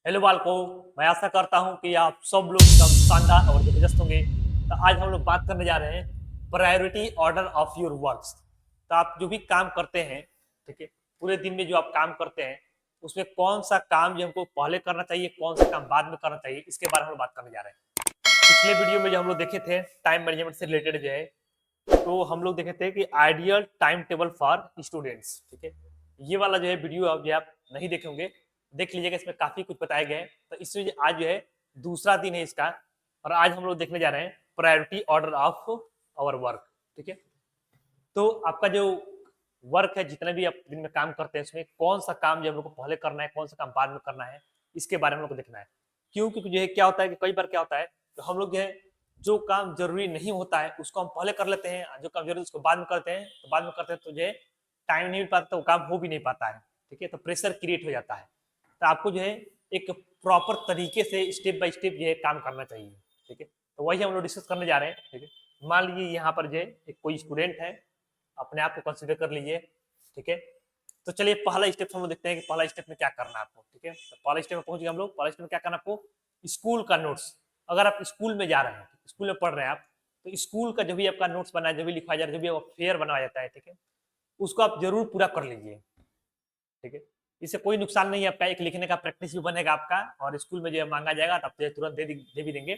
Hello बालको, मैं आशा करता हूं कि आप सब लोग एकदम शानदार और जबरदस्त होंगे। तो आज हम लोग बात करने जा रहे हैं priority order of your works. तो आप जो भी काम करते हैं, ठीक है, पूरे दिन में जो आप काम करते हैं उसमें कौन सा काम जो हमको पहले करना चाहिए, कौन सा काम बाद में करना चाहिए, इसके बारे में हम लोग बात करने जा रहे हैं। पिछले वीडियो में जो हम लोग देखे थे टाइम मैनेजमेंट से रिलेटेड जो है, तो हम लोग देखे थे कि ideal time table for students, ठीक है। ये वाला जो है वीडियो आप नहीं देखे होंगे, देख लीजिएगा, इसमें काफी कुछ बताया गया है। तो इसमें आज जो है दूसरा दिन है इसका, और आज हम लोग देखने जा रहे हैं priority order of our work, ठीक है। तो आपका जो वर्क है, जितना भी आप दिन में काम करते हैं, उसमें कौन सा काम जो हम लोग को पहले करना है, कौन सा काम बाद में करना है, इसके बारे में हम लोग को देखना है। क्यों? क्योंकि जो है क्या होता है कि कई बार क्या होता है कि हम लोग जो है जो काम जरूरी नहीं होता है उसको हम पहले कर लेते हैं, जो काम जरूरी उसको बाद में करते हैं। तो बाद में करते हैं तो जो है टाइम नहीं मिल पाता, तो वो काम हो भी नहीं पाता है, ठीक है। तो प्रेशर क्रिएट हो जाता है। तो आपको जो है एक प्रॉपर तरीके से स्टेप बाय स्टेप जो है काम करना चाहिए, ठीक है। तो वही हम लोग डिस्कस करने जा रहे हैं, ठीक है। मान लीजिए यहाँ पर जो है एक कोई स्टूडेंट है, अपने आप को कंसिडर कर लीजिए, ठीक है। तो चलिए पहला स्टेप हम लोग देखते हैं कि पहला स्टेप में क्या करना है आपको, ठीक है। तो पहला स्टेप में पहुंच गए हम लोग। पहला स्टेप में क्या करना है आपको? स्कूल का नोट्स। अगर आप स्कूल में जा रहे हैं, स्कूल में पढ़ रहे हैं आप, तो स्कूल का जो भी आपका नोट्स बना है, जो भी लिखवाया जा रहा है, जो भी फेयर बनाया जाता है, ठीक है, उसको आप जरूर पूरा कर लीजिए, ठीक है। इससे कोई नुकसान नहीं है, आपका एक लिखने का प्रैक्टिस भी बनेगा आपका, और स्कूल में जो है मांगा जाएगा तब तो तुरंत दे भी देंगे,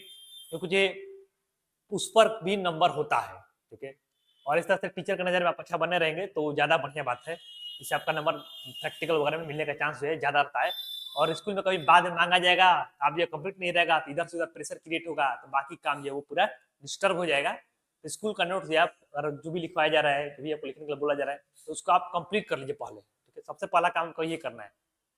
क्योंकि जो उस पर भी नंबर होता है, ठीक है। और इस तरह से टीचर के नज़र में आप अच्छा बने रहेंगे तो ज़्यादा बढ़िया बात है। इससे आपका नंबर प्रैक्टिकल वगैरह में मिलने का चांस जो है ज़्यादा रहता है। और स्कूल में कभी बाद में मांगा जाएगा, आप जो कंप्लीट नहीं रहेगा तो इधर से उधर प्रेशर क्रिएट होगा, तो बाकी काम जो है वो पूरा डिस्टर्ब हो जाएगा। तो स्कूल का नोट जो आप अगर जो भी लिखवाया जा रहा है, जो भी आपको लिखने के लिए बोला जा रहा है, तो उसको आप कंप्लीट कर लीजिए पहले, ठीक है। सबसे पहला काम को ये करना है।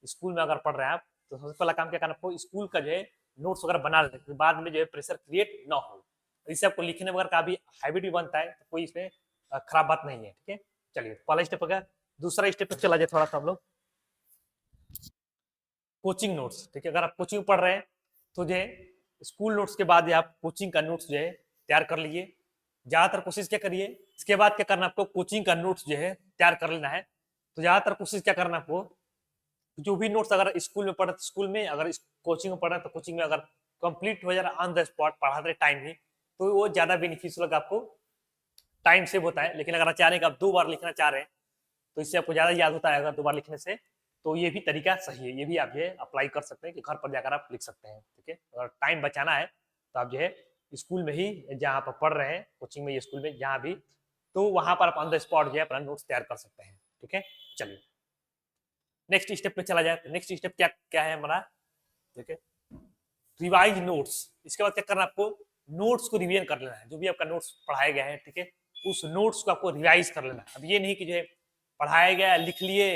स्कूल में अगर पढ़ रहे हैं आप, तो सबसे पहला काम क्या करना है आपको? स्कूल का जो है नोट्स वगैरह बना लेते, बाद में जो है प्रेशर क्रिएट ना हो। इससे आपको लिखने वगैरह का भी हैबिट भी बनता है, तो कोई इसमें खराब बात नहीं है, ठीक है। चलिए पहला स्टेप हो गया। दूसरा स्टेप पे चला जाए थोड़ा सा हम लोग, कोचिंग नोट्स, ठीक है। अगर आप कोचिंग पढ़ रहे हैं तो जो है स्कूल नोट्स के बाद आप कोचिंग का नोट्स जो है तैयार कर लीजिए। ज्यादातर कोशिश क्या करिए, इसके बाद क्या करना आपको? कोचिंग का नोट्स जो है तैयार कर लेना है। तो ज्यादातर कोशिश क्या करना आपको, जो भी नोट्स अगर स्कूल में पढ़े स्कूल में, अगर कोचिंग में पढ़ा तो कोचिंग में अगर कंप्लीट हो जा रहा ऑन द स्पॉट पढ़ा दे टाइम ही, तो वो ज्यादा बेनिफिशियल होगा आपको, टाइम सेव होता है। लेकिन अगर आप चाह रहे हैं कि आप 2 बार लिखना चाह रहे हैं, तो इससे आपको ज्यादा याद होता है अगर 2 बार लिखने से, तो ये भी तरीका सही है। ये भी आप जो है अप्लाई कर सकते हैं कि घर पर जाकर आप लिख सकते हैं, ठीक है। अगर टाइम बचाना है तो आप जो है स्कूल में ही, जहाँ पर पढ़ रहे हैं कोचिंग में, ये स्कूल में जहाँ भी, तो वहां पर आप ऑन द स्पॉट जो है अपना नोट्स तैयार कर सकते हैं, ठीक है। चलिए नेक्स्ट स्टेप पे चला जाए। तो नेक्स्ट स्टेप क्या क्या है हमारा, ठीक है, रिवाइज नोट्स। इसके बाद क्या करना है आपको? नोट्स को रिवीजन कर लेना है। जो भी आपका नोट्स पढ़ाया गया है, ठीक है, उस नोट्स को आपको रिवाइज कर लेना है। अब ये नहीं कि जो है पढ़ाया गया लिख लिए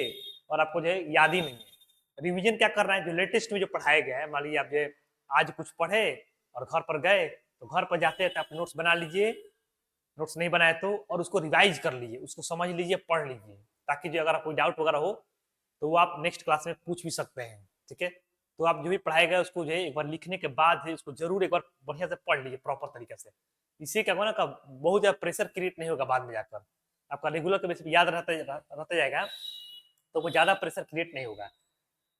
और आपको जो है याद ही नहीं है। रिवीजन क्या करना है? जो लेटेस्ट में जो पढ़ाया गया है, मान लीजिए आप जो है आज कुछ पढ़े और घर पर गए, तो घर पर जाते हैं आप नोट्स बना लीजिए, नोट्स नहीं बनाए तो, और उसको रिवाइज कर लीजिए, उसको समझ लीजिए, पढ़ लीजिए, ताकि जो अगर कोई डाउट वगैरह हो तो वो आप नेक्स्ट क्लास में पूछ भी सकते हैं, ठीक है। तो आप जो भी पढ़ाया गया उसको जो है एक बार लिखने के बाद है उसको जरूर एक बार बढ़िया से पढ़ लीजिए प्रॉपर तरीके से। इससे क्या होगा ना, बहुत ज्यादा प्रेशर क्रिएट नहीं होगा बाद में जाकर, आपका रेगुलर के बेसिस पे याद रहता जाएगा, तो वो ज्यादा प्रेशर क्रिएट नहीं होगा।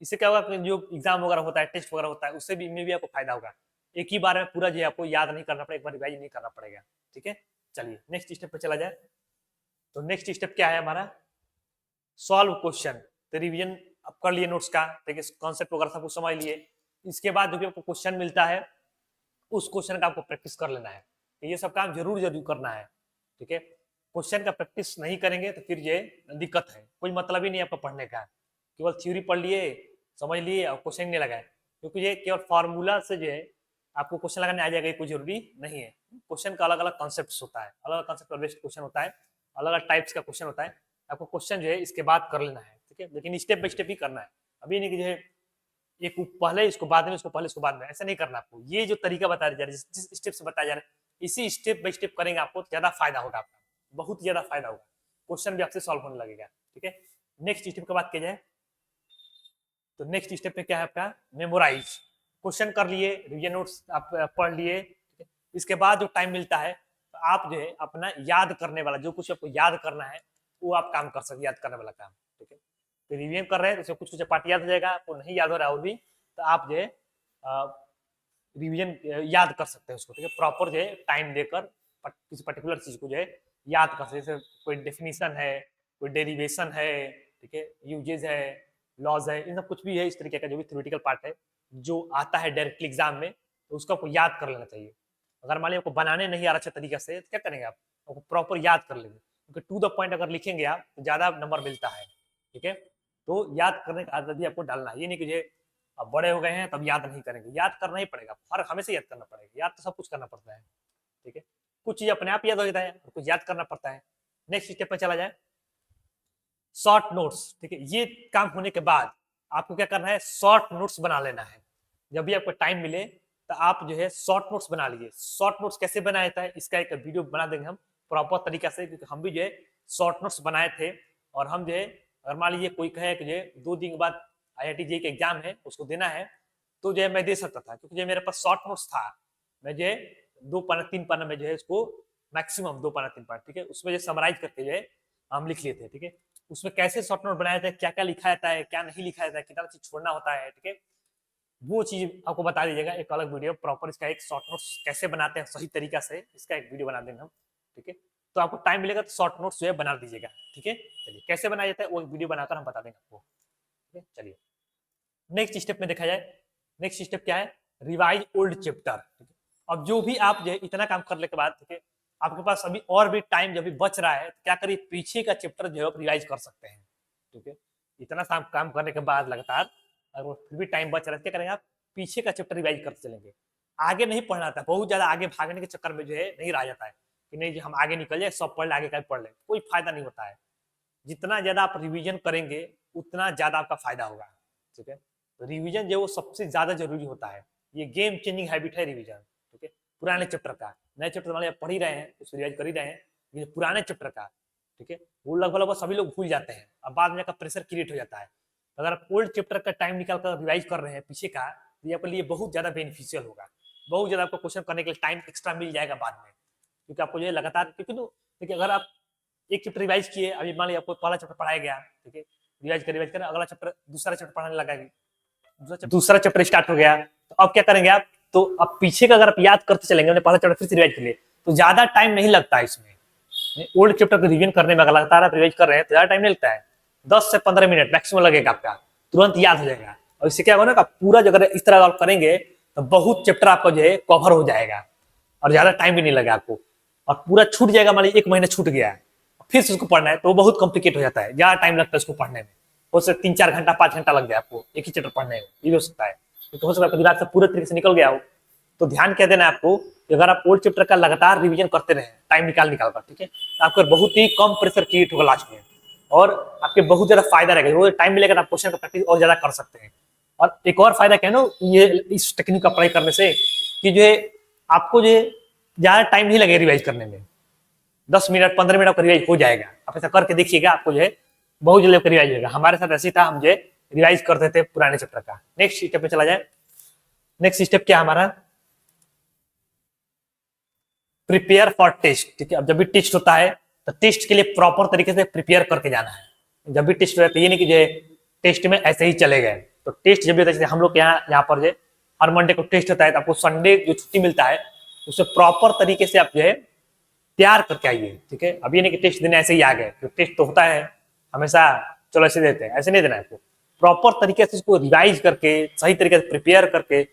इससे क्या होगा कि जो एग्जाम वगैरह होता है, टेस्ट वगैरह होता है, उससे भी में भी आपको फायदा होगा। एक ही बार में पूरा जो है आपको याद नहीं करना पड़ेगा, एक बार रिवाइज नहीं करना पड़ेगा, ठीक है। चलिए नेक्स्ट स्टेप पे चला जाए। तो नेक्स्ट स्टेप क्या है हमारा? Solve question. तो रिवीजन आप कर लिए नोट्स का, ठीक है, कॉन्सेप्ट वगैरह सब कुछ समझ लिए। इसके बाद जो भी आपको क्वेश्चन मिलता है उस क्वेश्चन का आपको प्रैक्टिस कर लेना है। तो ये सब काम जरूर जरूर करना है, ठीक है। क्वेश्चन का प्रैक्टिस नहीं करेंगे तो फिर ये दिक्कत है, कोई मतलब ही नहीं आपका पढ़ने का। केवल थ्योरी पढ़ लिए, समझ लिए और क्वेश्चन नहीं लगाए, क्योंकि ये केवल फार्मूला से जो है आपको क्वेश्चन लगाने आ जाएगा, ये कोई जरूरी नहीं है। क्वेश्चन का अलग अलग कॉन्सेप्ट होता है, अलग अलग कॉन्सेप्ट बेस्ड क्वेश्चन होता है, अलग अलग टाइप्स का क्वेश्चन होता है। आपको क्वेश्चन जो है इसके बाद कर लेना है, ठीक है, लेकिन स्टेप बाय स्टेप ही करना है। अभी नहीं कि जो है एक पहले इसको बाद में, इसको पहले इसको बाद में, ऐसा नहीं करना आपको। ये जो तरीका बताया जा रहा है, जिस स्टेप से बताया जा रहा है, इसी स्टेप बाय स्टेप करेंगे आपको तो ज्यादा फायदा होगा आपका, बहुत ज्यादा फायदा होगा। क्वेश्चन भी आपसे सॉल्व होने लगेगा, ठीक है। नेक्स्ट स्टेप की बात की जाए तो नेक्स्ट स्टेप में क्या है आपका? मेमोराइज। क्वेश्चन कर लिए, रिवीजन नोट्स आप पढ़ लिए, ठीक है। इसके बाद जो टाइम मिलता है तो आप जो है अपना याद करने वाला, जो कुछ आपको याद करना है वो आप काम कर सकते, याद करने वाला काम, ठीक है। तो रिवीजन कर रहे हैं तो कुछ कुछ पार्ट याद हो जाएगा, आपको नहीं याद हो रहा है और भी, तो आप जो है रिवीजन याद कर सकते हैं उसको, ठीक है, प्रॉपर जो है टाइम देकर किसी पर्टिकुलर चीज को जो है याद कर सकते हैं। जैसे कोई डेफिनेशन है, कोई डेरिवेशन है, ठीक है, यूजेज है, लॉज है, इन सब कुछ भी है इस तरीके का जो भी थ्योरेटिकल पार्ट है जो आता है डायरेक्टली एग्जाम में, तो उसको आपको याद कर लेना चाहिए। अगर मान लीजिए आपको बनाने नहीं आ रहा अच्छा तरीके से तो क्या करेंगे आप, आपको प्रॉपर याद कर लेंगे, क्योंकि टू द पॉइंट अगर लिखेंगे आप तो ज्यादा नंबर मिलता है, ठीक है। तो याद करने का आदत भी आपको डालना है, ये नहीं कि जो अब बड़े हो गए हैं तब याद नहीं करेंगे, याद करना ही पड़ेगा, हर हमेशा याद करना पड़ेगा, याद तो सब कुछ करना पड़ता है, ठीक है। कुछ चीज अपने आप याद हो जाता है और कुछ याद करना पड़ता है। नेक्स्ट स्टेप पे चला जाए, शॉर्ट नोट्स, ठीक है। ये काम होने के बाद आपको क्या करना है, शॉर्ट नोट्स बना लेना है। जब भी आपको टाइम मिले तो आप जो है शॉर्ट नोट्स बना लीजिए। शॉर्ट नोट्स कैसे बनाया जाता है इसका एक वीडियो बना देंगे हम प्रॉपर तरीका से, क्योंकि हम भी जो है शॉर्ट नोट्स बनाए थे। और हम जो है अगर मान लीजिए कोई कहे कि जो है 2 दिन के बाद IIT JEE का एग्जाम है उसको देना है, तो जो है मैं दे सकता था, क्योंकि जो मेरे पास शॉर्ट नोट्स था, मैं जो है 2 पन्ना 3 पन्ना में जो है उसको मैक्सिमम 2 पन्ना 3 पन्ना, ठीक है, उसमें जो समराइज करके जो है हम लिख लेते हैं, ठीक है। उसमें कैसे शॉर्ट नोट बनाया जाता है, क्या क्या लिखा जाता है, क्या नहीं लिखा जाता है, कितना चीज छोड़ना होता है, ठीक है, वो चीज आपको बता दीजिएगा एक अलग वीडियो प्रॉपर। इसका एक शॉर्ट नोट्स कैसे बनाते हैं सही तरीका से, इसका एक वीडियो बना देंगे हम, ठीक है। तो आपको टाइम मिलेगा तो शॉर्ट नोट्स जो है बना दीजिएगा, ठीक है। चलिए कैसे बनाया जाता है वो वीडियो बनाकर हम बता देंगे आपको, ठीक है। चलिए नेक्स्ट स्टेप में देखा जाए, नेक्स्ट स्टेप क्या है, रिवाइज ओल्ड चैप्टर, ठीक है। अब जो भी आप जो है इतना काम करने के बाद, ठीक है, आपके पास अभी और भी टाइम जब भी बच रहा है तो क्या करिए, पीछे का चैप्टर जो है आप रिवाइज कर सकते हैं, ठीक है। इतना काम करने के बाद लगातार अगर फिर भी टाइम बच रहा है क्या करेंगे आप, पीछे का चैप्टर रिवाइज करते चलेंगे। आगे नहीं पढ़ना था, बहुत ज्यादा आगे भागने के चक्कर में जो है नहीं रह जाता है कि नहीं जी हम आगे निकल जाए सब पढ़ ले, आगे का पढ़ ले, कोई फायदा नहीं होता है। जितना ज्यादा आप रिवीजन करेंगे उतना ज्यादा आपका फायदा होगा, ठीक है। तो रिवीजन जो वो सबसे ज्यादा जरूरी होता है, ये गेम चेंजिंग हैबिट है रिवीजन, ठीक है। पुराने चैप्टर का, नए चैप्टर वाले पढ़ ही रहे हैं उसको रिवाइज कर ही रहे हैं, ये पुराने चैप्टर का, ठीक है, वो लगभग सभी लोग भूल जाते हैं, अब बाद में का प्रेशर क्रिएट हो जाता है। अगर आप ओल्ड चैप्टर का टाइम निकाल कर रिवाइज कर रहे हैं पीछे का, तो ये आपके लिए बहुत ज्यादा बेनिफिशियल होगा, बहुत ज्यादा आपको क्वेश्चन करने के लिए टाइम एक्स्ट्रा मिल जाएगा बाद में, क्योंकि आपको जो है लगातार, क्योंकि तो देखिए अगर आप एक चैप्टर रिवाइज किए, अभी मान लीजिए आपको पहला चैप्टर पढ़ाया गया, ठीक है, रिवाइज कर अगला चैप्टर दूसरा चैप्टर पढ़ाने लगेगी, दूसरा चैप्टर स्टार्ट हो गया, तो अब क्या करेंगे आप, तो अब पीछे का अगर आप याद करते चलेंगे, पहला चैप्टर फिर से रिवाइज कर लिए, तो ज्यादा टाइम नहीं लगता है इसमें। ओल्ड चैप्टर को रिवीजन करने में अगर लगातार आप रिवाइज कर रहे हैं तो ज्यादा टाइम नहीं लगता है, 10 से 15 मिनट मैक्सिमम लगेगा, आपका तुरंत याद हो जाएगा। और इससे क्या होगा ना, पूरा अगर इस तरह आप करेंगे तो बहुत चैप्टर आपका जो है कवर हो जाएगा और ज्यादा टाइम भी नहीं लगेगा आपको, और पूरा छूट जाएगा, मान लीजिए 1 महीना छूट गया है फिर से उसको पढ़ना है तो बहुत कॉम्प्लिकेट हो जाता है, ज्यादा टाइम लगता है उसको पढ़ने में, हो सकता है 3-4 घंटा 5 घंटा लग जाए आपको एक ही चैप्टर पढ़ने में, ये भी हो सकता है, क्योंकि हो सकता है दिमाग से पूरे तरीके से निकल गया हो। तो ध्यान क्या देना है आपको कि अगर आप ओल्ड चैप्टर का लगातार रिवीजन करते रहे टाइम निकाल कर, ठीक है, तो आपका बहुत ही कम प्रेशर क्रिएट होगा लास्ट में, और आपके बहुत ज्यादा फायदा रहेगा, वो टाइम मिलेगा आप क्वेश्चन का प्रैक्टिस और ज्यादा कर सकते हैं। और एक और फायदा क्या है ना, ये इस टेक्निक का अप्लाई करने से कि जो है आपको जो है ज्यादा टाइम नहीं लगेगा रिवाइज करने में, 10 मिनट 15 मिनट आपका रिवाइज हो जाएगा। आप ऐसा करके देखिएगा, आपको जो है बहुत जल्दी रिवाइज होगा। हमारे साथ ऐसे था, हम जो है रिवाइज करते थे पुराने चैप्टर का। नेक्स्ट स्टेप पे चला जाए, नेक्स्ट स्टेप क्या हमारा, प्रिपेयर फॉर टेस्ट, ठीक है। अब जब भी टेस्ट होता है तो टेस्ट के लिए प्रॉपर तरीके से प्रिपेयर करके जाना है। जब भी टेस्ट होता है ये नहीं कि जो टेस्ट में ऐसे ही चले गए, तो टेस्ट जब भी होता है, जैसे हम लोग यहाँ पर जो हर मंडे को टेस्ट होता है, तो आपको संडे जो छुट्टी मिलता है उसे प्रॉपर तरीके से आप जो है तैयार करके आइए, ठीक है। अब ये नहीं कि टेस्ट देने ऐसे ही आ गए, तो टेस्ट तो होता है हमेशा, चलो ऐसे देते हैं, ऐसे नहीं देना है आपको, प्रॉपर तरीके से उसको रिवाइज करके सही तरीके से प्रिपेयर करके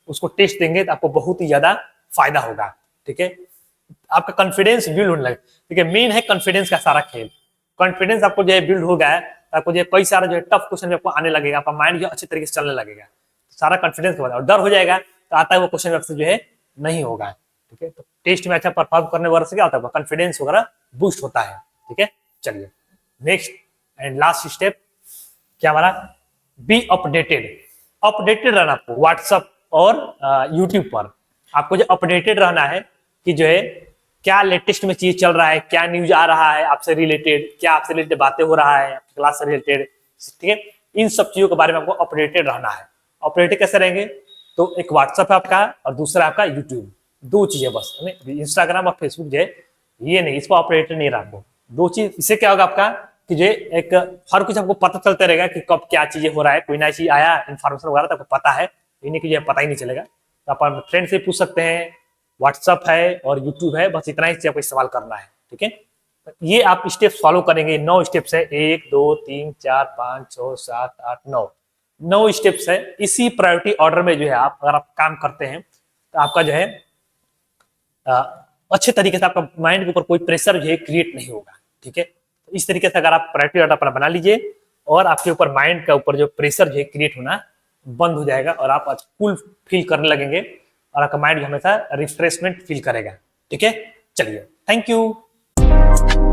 उसको टेस्ट देंगे तो आपको बहुत ही ज्यादा फायदा होगा, ठीक है। आपका कॉन्फिडेंस बिल्ड होने लगे, ठीक है, मेन है कॉन्फिडेंस का सारा खेल। कॉन्फिडेंस आपको जो है बिल्ड हो गया है, आपको जो है कई सारा जो है टफ क्वेश्चन आपको आने लगेगा, आपका माइंड जो अच्छे तरीके से चलने लगेगा, सारा कॉन्फिडेंस के बाद, और डर हो जाएगा तो आता है वो क्वेश्चन आपसे जो है नहीं होगा, ठीक है। तो टेस्ट में अच्छा परफॉर्म करने वगैरह से क्या होता है, कॉन्फिडेंस वगैरह बूस्ट होता है, ठीक है। चलिए नेक्स्ट एंड लास्ट स्टेप क्या हमारा, बी अपडेटेड। अपडेटेड रहना आपको व्हाट्सएप और यूट्यूब पर, आपको जो अपडेटेड रहना है कि जो है क्या लेटेस्ट में चीज चल रहा है, क्या न्यूज आ रहा है आपसे रिलेटेड, क्या आपसे रिलेटेड बातें हो रहा है आपकी क्लास से रिलेटेड, ठीक है। इन सब चीजों के बारे में आपको अपडेटेड रहना है। अपडेटेड कैसे रहेंगे, तो एक व्हाट्सएप है आपका और दूसरा आपका यूट्यूब, 2 चीजें बस, इंस्टाग्राम और फेसबुक जो है ये नहीं, इसको अपडेटेड नहीं रखो, 2 चीज। इससे क्या होगा आपका कि जो एक हर कुछ आपको पता चलता रहेगा कि कब क्या चीजें हो रहा है, कोई नई चीज आया इन्फॉर्मेशन वगैरह तो आपको पता है, इन्हीं की जो है पता ही नहीं चलेगा। तो आप फ्रेंड से पूछ सकते हैं, व्हाट्सअप है और यूट्यूब है, बस इतना ही से आपको इस्तेमाल करना है। ठीक है, ये आप स्टेप्स फॉलो करेंगे। 9 स्टेप्स है, 1 2 3 4 5 6 7 8 9 स्टेप्स है। इसी प्रायोरिटी ऑर्डर में जो है आप अगर आप काम करते हैं तो आपका जो है अच्छे तरीके से आपका माइंड के ऊपर कोई प्रेशर जो है क्रिएट नहीं होगा। ठीक है, तो इस तरीके से अगर आप प्रायोरिटी ऑर्डर अपना बना लीजिए और आपके ऊपर माइंड का ऊपर जो प्रेशर जो है क्रिएट होना बंद हो जाएगा और आप कूल फील करने लगेंगे और आपका माइंड हमेशा रिफ्रेशमेंट फील करेगा। ठीक है, चलिए, थैंक यू।